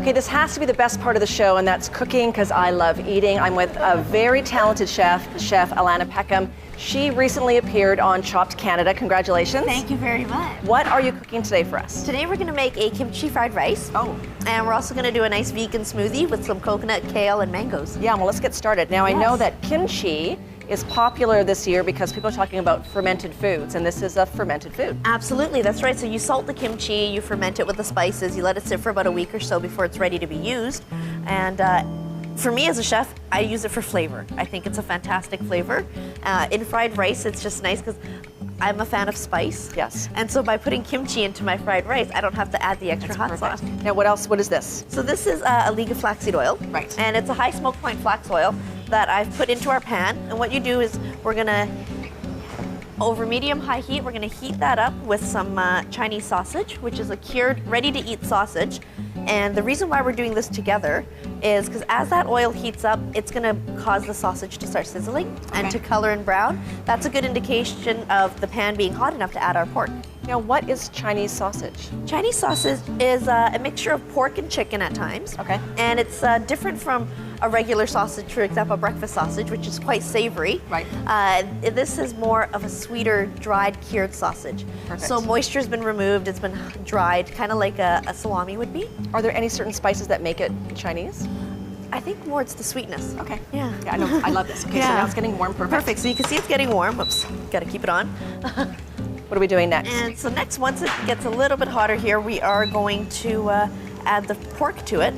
Okay, this has to be the best part of the show, and that's cooking, because I love eating. I'm with a very talented chef, Chef Alana Peckham. She recently appeared on Chopped Canada. Congratulations. Thank you very much. What are you cooking today for us? Today we're gonna make a kimchi fried rice. Oh. And we're also gonna do a nice vegan smoothie with some coconut, kale, and mangoes. Yeah, well, let's get started. Now, I know that kimchi is popular this year because people are talking about fermented foods, and this is a fermented food. Absolutely, that's right. So you salt the kimchi, you ferment it with the spices, you let it sit for about a week or so before it's ready to be used. And for me as a chef, I use it for flavor. I think it's a fantastic flavor. In fried rice, it's just nice because I'm a fan of spice. Yes. And so by putting kimchi into my fried rice, I don't have to add the extra hot sauce. Now, what else? What is this? So this is Alligga flaxseed oil. Right. And it's a high smoke point flax oil that I've put into our pan. And what you do is we're gonna, over medium-high heat, we're gonna heat that up with some Chinese sausage, which is a cured, ready-to-eat sausage. And the reason why we're doing this together is because as that oil heats up, it's gonna cause the sausage to start sizzling and to color and brown. That's a good indication of the pan being hot enough to add our pork. Now, what is Chinese sausage? Chinese sausage is a mixture of pork and chicken at times. Okay. And it's different from a regular sausage, for example, breakfast sausage, which is quite savory. Right. This is more of a sweeter, dried, cured sausage. Perfect. So moisture's been removed, it's been dried, kind of like a salami would be. Are there any certain spices that make it Chinese? I think more it's the sweetness. Okay. Yeah. Yeah, I know. I love this. Okay, so now it's getting warm. Perfect. Perfect. So you can see it's getting warm. Oops. Got to keep it on. What are we doing next? And so next, once it gets a little bit hotter here, we are going to add the pork to it.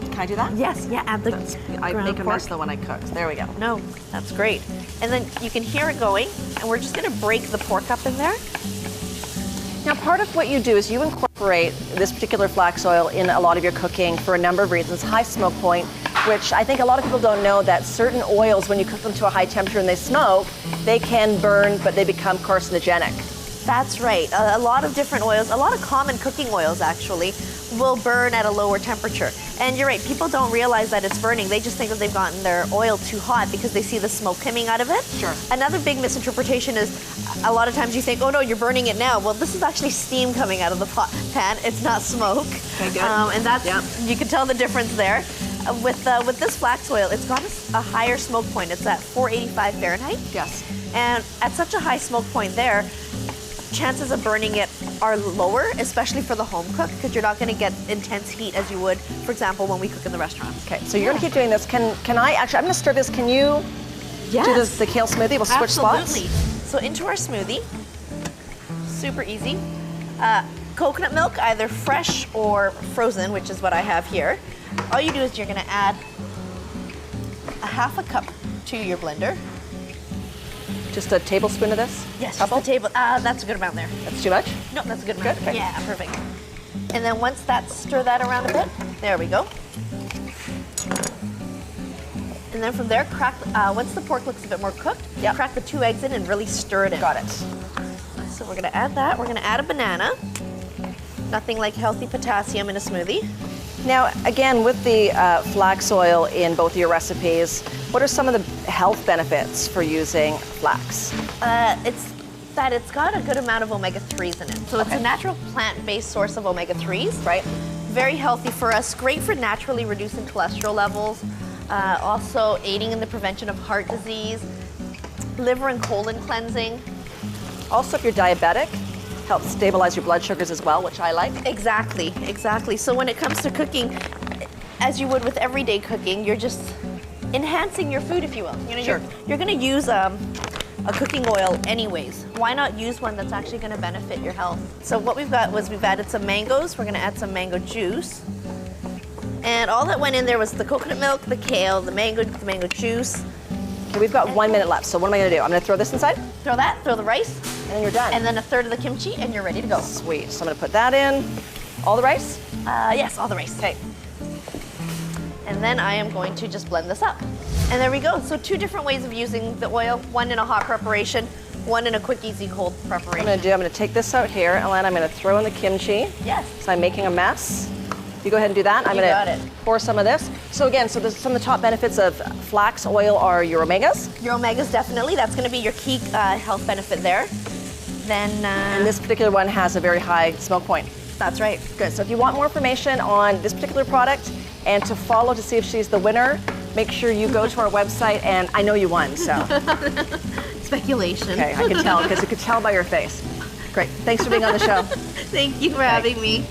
Can I do that? Yes, yeah, add the I ground make a pork. mess though when I cook. There we go. No, that's great. And then you can hear it going, and we're just gonna break the pork up in there. Now, part of what you do is you incorporate this particular flax oil in a lot of your cooking for a number of reasons. High smoke point, which I think a lot of people don't know that certain oils, when you cook them to a high temperature and they smoke, they can burn, but they become carcinogenic. That's right. A lot of different oils, a lot of common cooking oils actually, will burn at a lower temperature. And you're right, people don't realize that it's burning. They just think that they've gotten their oil too hot because they see the smoke coming out of it. Sure. Another big misinterpretation is a lot of times you think, oh no, you're burning it now. Well, this is actually steam coming out of the pan. It's not smoke. Okay, good. And that's, you can tell the difference there. With this flax oil, it's got a higher smoke point. It's at 485 Fahrenheit. Yes. And at such a high smoke point there, chances of burning it are lower, especially for the home cook, because you're not going to get intense heat as you would, for example, when we cook in the restaurant. Okay, so you're going to keep doing this. Can I actually, I'm going to stir this. Can you do the kale smoothie? We'll switch Absolutely. spots. So into our smoothie, super easy. Coconut milk, either fresh or frozen, which is what I have here. All you do is you're going to add a half a cup to your blender. Just a tablespoon of this? Yes, just a table. That's a good amount there. That's too much? No, that's a good amount. Good, okay. Yeah, perfect. And then once stir that around a bit. There we go. And then from there, once the pork looks a bit more cooked, crack the 2 eggs in and really stir it in. Got it. So we're gonna add that. We're gonna add a banana. Nothing like healthy potassium in a smoothie. Now, again, with the flax oil in both your recipes, what are some of the health benefits for using flax? It's got a good amount of omega-3s in it. So it's a natural plant-based source of omega-3s. Right. Very healthy for us, great for naturally reducing cholesterol levels, also aiding in the prevention of heart disease, liver and colon cleansing. Also, if you're diabetic, helps stabilize your blood sugars as well, which I like. Exactly, exactly. So when it comes to cooking, as you would with everyday cooking, you're just enhancing your food, if you will. You know, you're gonna use a cooking oil anyways. Why not use one that's actually gonna benefit your health? So what we've got was we've added some mangoes. We're gonna add some mango juice. And all that went in there was the coconut milk, the kale, the mango juice. Okay, we've got 1 minute left, so what am I gonna do? I'm gonna throw this inside? Throw that, throw the rice. And then you're done. And then a third of the kimchi, and you're ready to go. Sweet, so I'm gonna put that in. All the rice? Yes, all the rice. Okay. And then I am going to just blend this up. And there we go. So 2 different ways of using the oil, one in a hot preparation, one in a quick, easy, cold preparation. I'm gonna take this out here, Alana, I'm gonna throw in the kimchi. Yes. So I'm making a mess. You go ahead and do that. I'm gonna pour some of this. So again, some of the top benefits of flax oil are your omegas. Your omegas, definitely. That's gonna be your key health benefit there. Then, and this particular one has a very high smoke point. That's right. Good. So if you want more information on this particular product and to follow to see if she's the winner, make sure you go to our website, and I know you won, so. Speculation. Okay, I can tell, because you could tell by your face. Great. Thanks for being on the show. Thank you for having me.